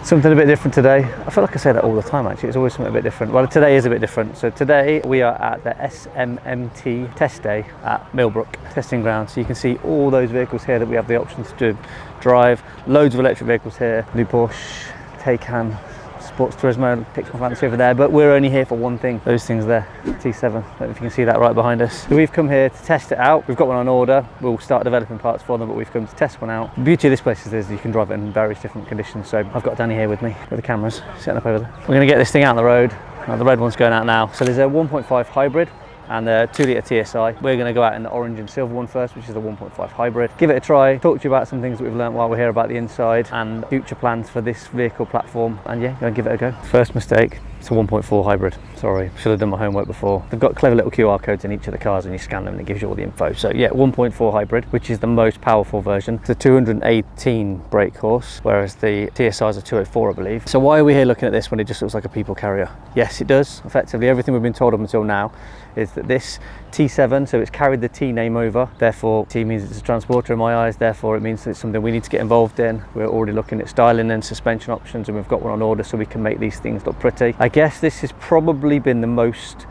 Something a bit different today. I feel like I say that all the time actually, it's always something a bit different. Well, today is a bit different. So today we are at the SMMT test day at Millbrook testing ground. So you can see all those vehicles here that we have the option to drive. Loads of electric vehicles here. New Porsche, Taycan, Sports Turismo, picks my fancy over there, but we're only here for one thing. Those things there, T7. I don't know if you can see that right behind us. So we've come here to test it out. We've got one on order. We'll start developing parts for them, but we've come to test one out. The beauty of this place is you can drive it in various different conditions. So I've got Danny here with me with the cameras, setting up over there. We're going to get this thing out on the road. The red one's going out now. So there's a 1.5 hybrid and a 2-litre TSI. We're going to go out in the orange and silver one first, which is the 1.5 hybrid. Give it a try, talk to you about some things that we've learned while we're here about the inside and future plans for this vehicle platform, and yeah, go and give it a go. First mistake, it's a 1.4 hybrid. Sorry, should have done my homework before. They've got clever little QR codes in each of the cars and you scan them and it gives you all the info. So yeah, 1.4 hybrid, which is the most powerful version. It's a 218 brake horse, whereas the TSI is a 204, I believe. So why are we here looking at this when it just looks like a people carrier? Yes, it does. Effectively, everything we've been told up until now is that this T7, so it's carried the T name over, therefore T means it's a transporter in my eyes, therefore it means that it's something we need to get involved in. We're already looking at styling and suspension options, and we've got one on order so we can make these things look pretty. I guess this has probably been the most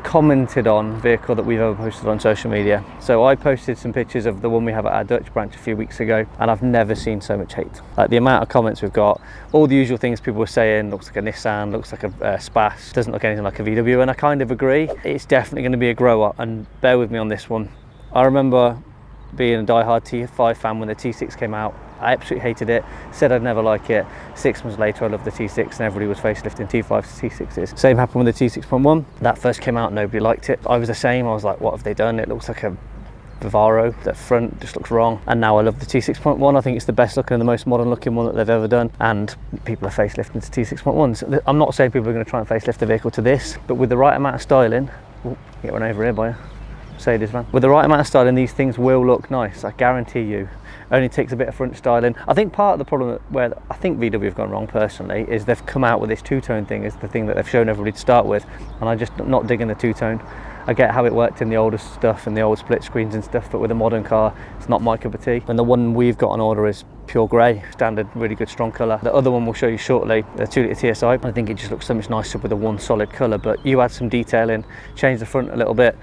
commented on vehicle that we've ever posted on social media. So I posted some pictures of the one we have at our Dutch branch a few weeks ago, and I've never seen so much hate. Like the amount of comments we've got, all the usual things people were saying, looks like a Nissan, looks like a Spas, doesn't look anything like a VW, and I kind of agree. It's definitely going to be a grower, and bear with me on this one. I remember being a die-hard T5 fan when the T6 came out. I absolutely hated it, said I'd never like it. 6 months later I loved the T6 and everybody was facelifting T5s to T6s. Same happened with the T6.1. That first came out, nobody liked it. I was the same, I was like, what have they done? It looks like a Vivaro, that front just looks wrong. And now I love the T6.1. I think it's the best looking and the most modern looking one that they've ever done. And people are facelifting to T6.1s. I'm not saying people are going to try and facelift the vehicle to this, but with the right amount of styling, get one over here by you. Mercedes van. With the right amount of styling, these things will look nice, I guarantee you. Only takes a bit of front styling. I think part of the problem where I think VW have gone wrong personally is they've come out with this two-tone thing as the thing that they've shown everybody to start with, and I just not digging the two-tone. I get how it worked in the older stuff and the old split screens and stuff, but with a modern car, it's not my cup of tea. And the one we've got on order is pure grey, standard, really good strong colour. The other one we'll show you shortly, the 2-litre TSI. I think it just looks so much nicer with the one solid colour, but you add some detail in, change the front a little bit,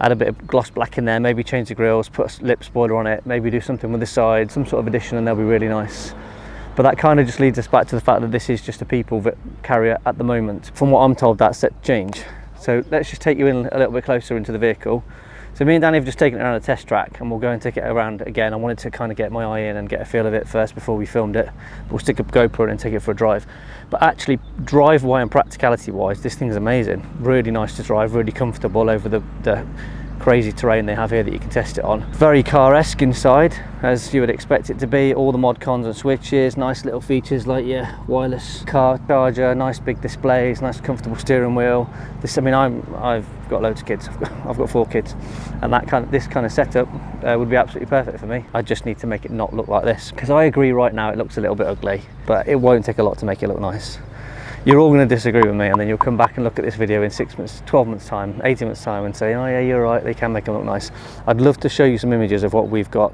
add a bit of gloss black in there, maybe change the grills, put a lip spoiler on it, maybe do something with the side, some sort of addition, and they'll be really nice. But that kind of just leads us back to the fact that this is just a people carrier at the moment. From what I'm told, that's set to change. So let's just take you in a little bit closer into the vehicle. So me and Danny have just taken it around a test track, and we'll go and take it around again. I wanted to kind of get my eye in and get a feel of it first before we filmed it. We'll stick a GoPro in and take it for a drive. But actually, drive-wise and practicality-wise, this thing's amazing. Really nice to drive, really comfortable over the crazy terrain they have here that you can test it on. Very car-esque inside, as you would expect it to be. All the mod cons and switches, nice little features like your wireless car charger, nice big displays, nice comfortable steering wheel. This, I mean, I've got loads of kids. I've got 4 kids, and this kind of setup would be absolutely perfect for me. I just need to make it not look like this, because I agree right now it looks a little bit ugly, but it won't take a lot to make it look nice. You're all going to disagree with me, and then you'll come back and look at this video in 6 months, 12 months time, 18 months time and say, oh yeah, you're right, they can make them look nice. I'd love to show you some images of what we've got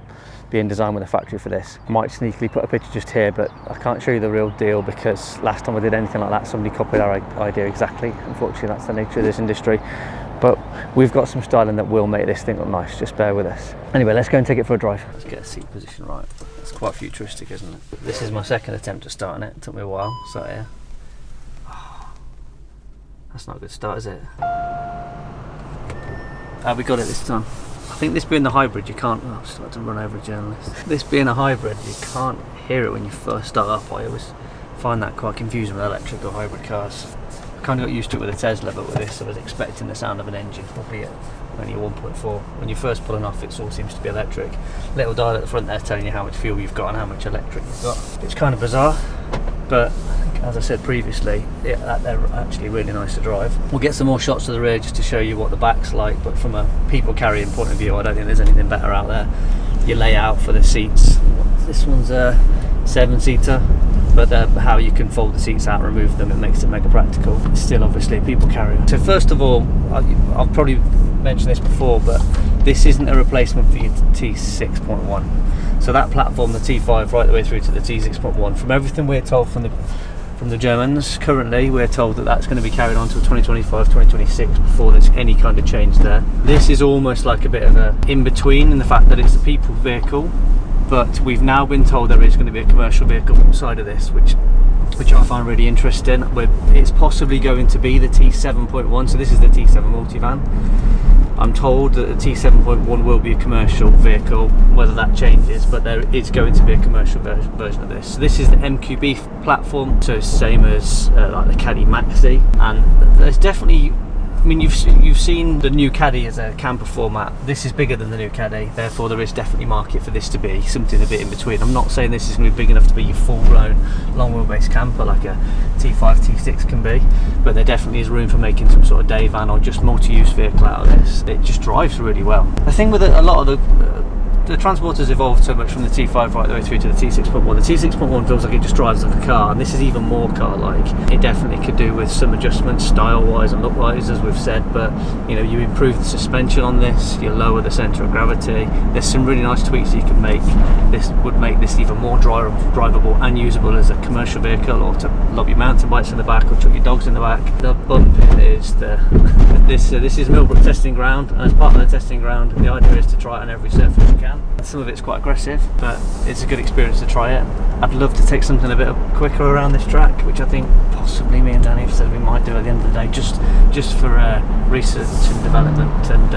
being designed with the factory for this. I might sneakily put a picture just here, but I can't show you the real deal because last time I did anything like that, somebody copied our idea exactly. Unfortunately, that's the nature of this industry. But we've got some styling that will make this thing look nice, just bear with us. Anyway, let's go and take it for a drive. Let's get a seat position right. It's quite futuristic, isn't it? This is my second attempt at starting it. It took me a while, so yeah. That's not a good start, is it? We got it this time. I think this being the hybrid, you can't... Oh, I'm just about to run over a journalist. This being a hybrid, you can't hear it when you first start up. I always find that quite confusing with electric or hybrid cars. I kind of got used to it with a Tesla, but with this I was expecting the sound of an engine, albeit only a 1.4. When you're first pulling off, it all seems to be electric. Little dial at the front there telling you how much fuel you've got and how much electric you've got. It's kind of bizarre, but as I said previously, they're actually really nice to drive. We'll get some more shots of the rear just to show you what the back's like, but from a people carrying point of view, I don't think there's anything better out there. Your layout for the seats. This one's a 7-seater, but how you can fold the seats out, remove them, it makes it mega practical. It's still obviously a people carrier. So first of all, I've probably mentioned this before, but this isn't a replacement for your T6.1. So that platform, the T5 right the way through to the T6.1, from everything we're told from the Germans, currently we're told that that's going to be carried on until 2025, 2026 before there's any kind of change there. This is almost like a bit of a in-between in the fact that it's a people vehicle, but we've now been told there is going to be a commercial vehicle side of this, which I find really interesting. It's possibly going to be the T7.1, so this is the T7 Multivan. I'm told that the T7.1 will be a commercial vehicle, whether that changes, but there is going to be a commercial version of this. So this is the MQB platform, so same as like the Caddy Maxi, and there's definitely, I mean, you've seen the new Caddy as a camper format. This is bigger than the new Caddy, therefore there is definitely market for this to be something a bit in between. I'm not saying this is going to be big enough to be your full-blown long wheelbase camper like a T5, T6 can be, but there definitely is room for making some sort of day van or just multi-use vehicle out of this. It just drives really well. The thing with a lot of the transporters evolved so much from the T5 right the way through to the T6.1. The T6.1 feels like it just drives like a car, and this is even more car-like. It definitely could do with some adjustments style-wise and look-wise, as we've said, but you know, you improve the suspension on this, you lower the centre of gravity. There's some really nice tweaks you can make. This would make this even more drivable and usable as a commercial vehicle, or to lob your mountain bikes in the back or chuck your dogs in the back. The bump is this is Millbrook testing ground, and as part of the testing ground, the idea is to try it on every surface you can. Some of it's quite aggressive, but it's a good experience to try it. I'd love to take something a bit quicker around this track, which I think possibly me and Danny have said we might do at the end of the day, just for research and development, and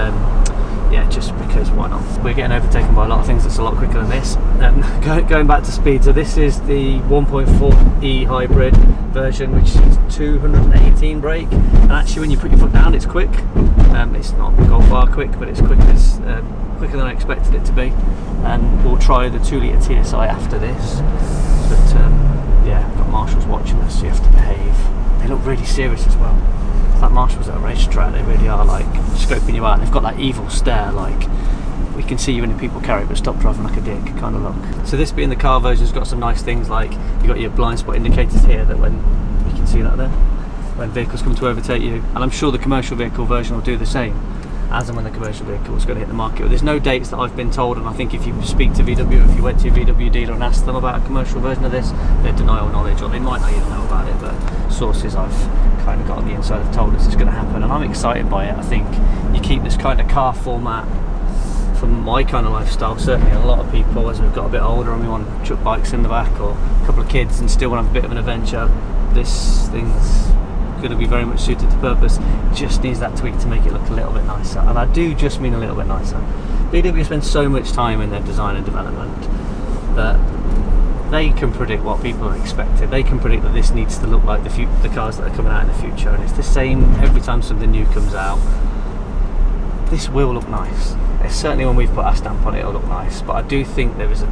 yeah, just because why not? We're getting overtaken by a lot of things that's a lot quicker than this. Going back to speed, so this is the 1.4e hybrid version, which is 218 brake, and actually when you put your foot down it's quick. It's not Golf R quick, but it's quicker than I expected it to be, and we'll try the 2 litre TSI after this, but yeah, I've got marshals watching us, so you have to behave. They look really serious as well. It's like marshals at a racetrack, they really are like scoping you out, and they've got that evil stare, like we can see you in a people carry but stop driving like a dick kind of look. So this being the car version has got some nice things, like you've got your blind spot indicators here that when you can see that there, when vehicles come to overtake you, and I'm sure the commercial vehicle version will do the same as and when the commercial vehicle is going to hit the market. But there's no dates that I've been told, and I think if you speak to VW, if you went to your VW dealer and asked them about a commercial version of this, they'd deny all knowledge, or they might not even know about it, but sources I've kind of got on the inside have told us it's going to happen, and I'm excited by it. I think you keep this kind of car format for my kind of lifestyle, certainly a lot of people, as we've got a bit older and we want to chuck bikes in the back, or a couple of kids and still want to have a bit of an adventure, this thing's going to be very much suited to purpose. Just needs that tweak to make it look a little bit nicer, and I do just mean a little bit nicer. VW spends so much time in their design and development that they can predict what people are expecting. They can predict that this needs to look like the cars that are coming out in the future, and it's the same every time something new comes out. This will look nice. It's certainly when we've put our stamp on it, it'll look nice, but I do think there is a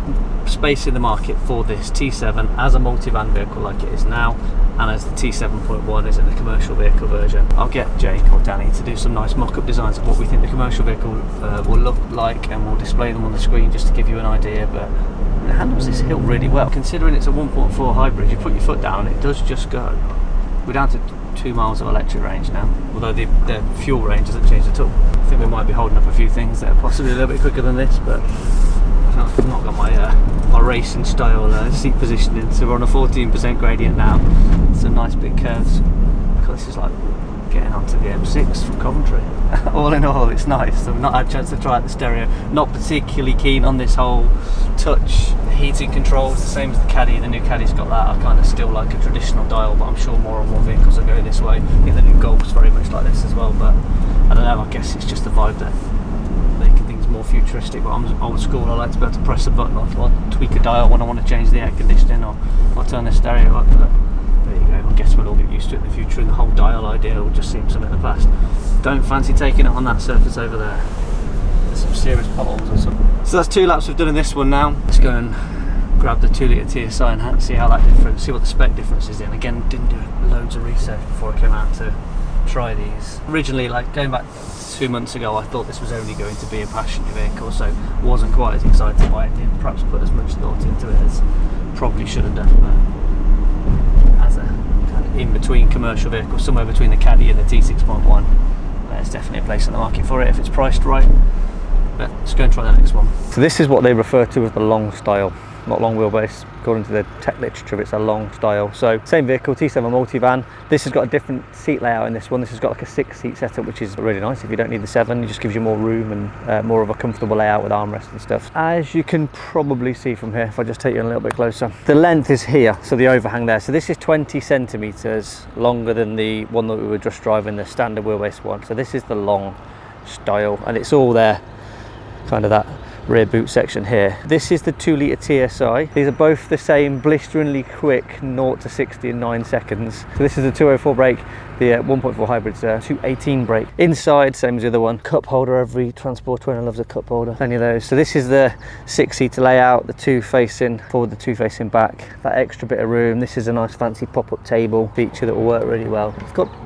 space in the market for this T7 as a multivan vehicle like it is now, and as the T7.1 is in the commercial vehicle version. I'll get Jake or Danny to do some nice mock-up designs of what we think the commercial vehicle will look like, and we'll display them on the screen just to give you an idea, but it handles this hill really well. Considering it's a 1.4 hybrid, you put your foot down, it does just go. We're down to 2 miles of electric range now, although the fuel range hasn't changed at all. I think we might be holding up a few things that are possibly a little bit quicker than this, but I've not got my racing style seat positioning, so we're on a 14% gradient now. Some nice big curves. God, this is like getting onto the M6 from Coventry. All in all, it's nice. I've not had a chance to try out the stereo. Not particularly keen on this whole touch heating controls, the same as the Caddy. The new Caddy's got that. I kind of still like a traditional dial, but I'm sure more and more vehicles will go this way. I think the new Golf's very much like this as well, but I don't know, I guess it's just the vibe that making things more futuristic, but I'm old school. I like to be able to press a button or tweak a dial when I want to change the air conditioning or turn the stereo up, but there you go. I guess we'll all get used to it in the future, and the whole dial idea will just seem something in the past. Don't fancy taking it on that surface over there. There's some serious potholes or something. So that's 2 laps we've done in this one now. Let's go and grab the 2 litre TSI and see how that difference, see what the spec difference is in. Again, didn't do loads of research before I came out to try these. Originally, like going back 2 months ago, I thought this was only going to be a passenger vehicle, so wasn't quite as excited by it. Didn't perhaps put as much thought into it as probably should have done. But as a kind of in-between commercial vehicle, somewhere between the Caddy and the T6.1, there's definitely a place in the market for it if it's priced right. But let's go and try the next one. So this is what they refer to as the long style, not long wheelbase. According to the tech literature, it's a long style. So same vehicle, T7 Multivan. This has got a different seat layout in this one. This has got like a 6-seat setup, which is really nice. If you don't need the 7, it just gives you more room and more of a comfortable layout with armrests and stuff. As you can probably see from here, if I just take you a little bit closer, the length is here, so the overhang there. So this is 20 centimeters longer than the one that we were just driving, the standard wheelbase one. So this is the long style, and it's all there, kind of that rear boot section here. This is the 2-litre TSI. These are both the same blisteringly quick 0 to 60 in 9 seconds. So this is the 204 brake, the 1.4 hybrid's 218 brake. Inside, same as the other one, cup holder. Every transporter owner loves a cup holder, plenty of those. So this is the 6-seater layout, the 2 facing forward, the 2 facing back, that extra bit of room. This is a nice fancy pop-up table feature that will work really well.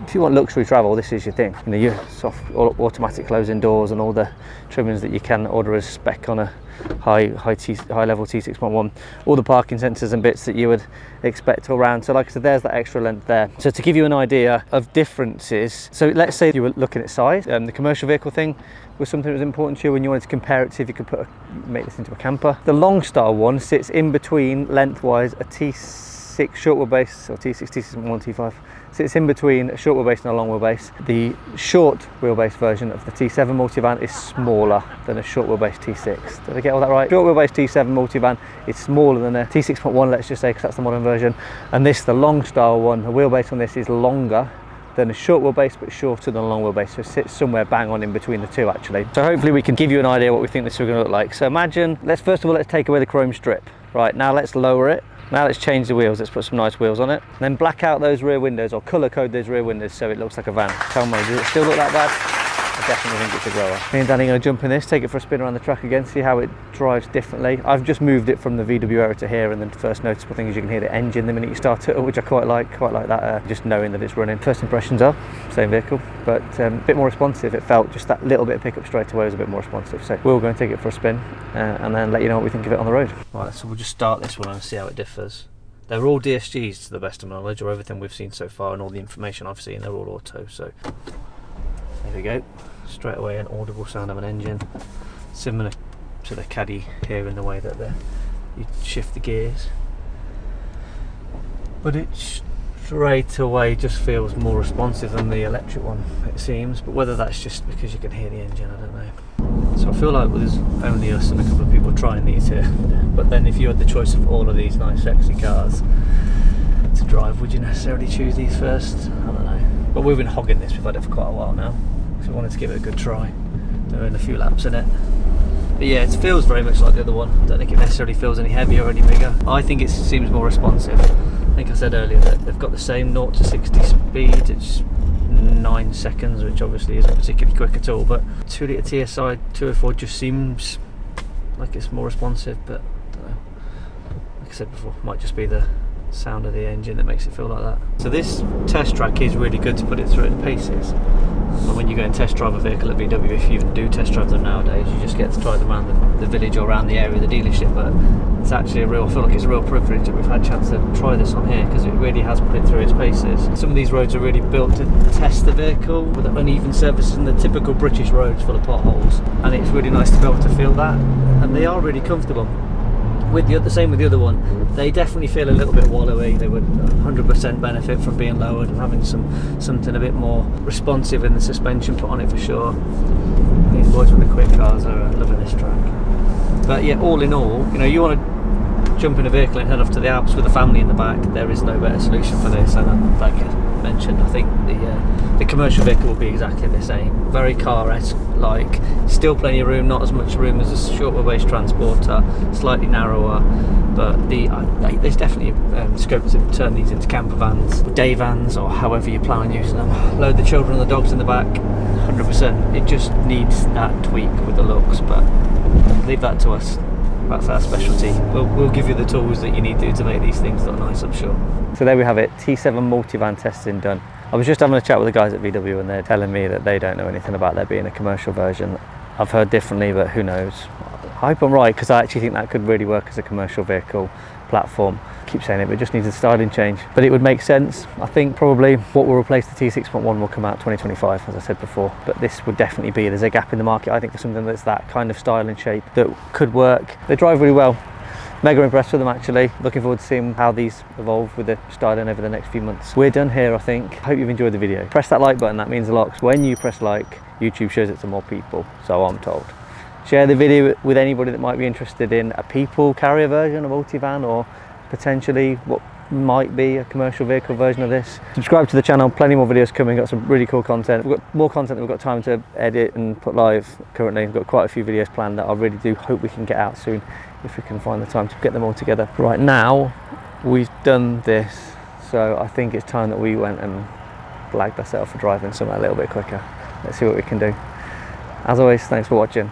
If you want luxury travel, this is your thing. You know, your soft automatic closing doors and all the trimmings that you can order as spec on a high level T6.1, all the parking sensors and bits that you would expect all around. So like I said, there's that extra length there. So to give you an idea of differences, so let's say you were looking at size, the commercial vehicle thing was something that was important to you when you wanted to compare it to if you could make this into a camper. The long style one sits in between lengthwise a T6 short wheelbase, or T6, T7.1, T5. Sits in between a short wheelbase and a long wheelbase. The short wheelbase version of the T7 Multivan is smaller than a short wheelbase T6. Did I get all that right? Short wheelbase T7 Multivan is smaller than a T6.1, let's just say, because that's the modern version. And this, the long style one, the wheelbase on this is longer than a short wheelbase, but shorter than a long wheelbase. So it sits somewhere bang on in between the two, actually. So hopefully we can give you an idea what we think this is going to look like. So imagine, first of all, let's take away the chrome strip. Right, now let's lower it. Now let's change the wheels, let's put some nice wheels on it. And then black out those rear windows, or colour code those rear windows so it looks like a van. Tell me, does it still look that bad? I definitely think it's a grower. Me and Danny are going to jump in this, take it for a spin around the track again, see how it drives differently. I've just moved it from the VW era to here, and the first noticeable thing is you can hear the engine the minute you start it, which I quite like that, just knowing that it's running. First impressions are, same vehicle, but a bit more responsive. It felt just that little bit of pickup straight away was a bit more responsive. So we'll go and take it for a spin and then let you know what we think of it on the road. Right, so we'll just start this one and see how it differs. They're all DSGs to the best of my knowledge, or everything we've seen so far and all the information I've seen, they're all auto. So there we go. Straight away an audible sound of an engine, similar to the Caddy here in the way that you shift the gears, but it straight away just feels more responsive than the electric one, it seems. But whether that's just because you can hear the engine, I don't know. So I feel like there's only us and a couple of people trying these here, but then if you had the choice of all of these nice sexy cars to drive, would you necessarily choose these first? I don't know. But we've been hogging this, we've had it for quite a while now, so we wanted to give it a good try, doing a few laps in it. But yeah, it feels very much like the other one. I don't think it necessarily feels any heavier or any bigger. I think it seems more responsive. I think I said earlier that they've got the same 0 to 60 speed. It's 9 seconds, which obviously isn't particularly quick at all, but 2-litre TSI 204 just seems like it's more responsive. But I don't know, like I said before, it might just be the sound of the engine that makes it feel like that. So this test track is really good to put it through at paces. And when you go and test drive a vehicle at VW, if you even do test drive them nowadays, you just get to drive them around the village or around the area of the dealership. But it's actually I feel like it's a real privilege that we've had a chance to try this on here, because it really has put it through its paces. Some of these roads are really built to test the vehicle with uneven surfaces and the typical British roads full of potholes, and it's really nice to be able to feel that, and they are really comfortable. Same with the other one, they definitely feel a little bit wallowy. They would 100% benefit from being lowered and having something a bit more responsive in the suspension put on it for sure. These boys with the quick cars are loving this track. But yeah, all in all, you know, you want to jump in a vehicle and head off to the Alps with a family in the back, there is no better solution for this. And like I mentioned, I think the commercial vehicle will be exactly the same. Very car-esque, like, still plenty of room, not as much room as a short wheelbase transporter, slightly narrower, but there's definitely scope to turn these into camper vans, day vans, or however you plan on using them. Load the children and the dogs in the back, 100%. It just needs that tweak with the looks, but leave that to us. That's our specialty. We'll give you the tools that you need to make these things look nice, I'm sure. So there we have it, T7 Multivan testing done. I was just having a chat with the guys at VW, and they're telling me that they don't know anything about there being a commercial version. I've heard differently, but who knows? I hope I'm right, because I actually think that could really work as a commercial vehicle platform. I keep saying it, but it just needs a styling change. But it would make sense. I think probably what will replace the T6.1 will come out 2025, as I said before. But this would definitely be, there's a gap in the market, I think, for something that's that kind of style and shape that could work. They drive really well. Mega impressed with them, actually. Looking forward to seeing how these evolve with the styling over the next few months. We're done here, I think. Hope you've enjoyed the video. Press that like button, that means a lot, because when you press like, YouTube shows it to more people, so I'm told. Share the video with anybody that might be interested in a people carrier version of Multivan, or potentially what might be a commercial vehicle version of this. Subscribe to the channel, plenty more videos coming, got some really cool content. We've got more content than we've got time to edit and put live currently. We've got quite a few videos planned that I really do hope we can get out soon, if we can find the time to get them all together. Right now, we've done this, so I think it's time that we went and blagged ourselves for driving somewhere a little bit quicker. Let's see what we can do. As always, thanks for watching.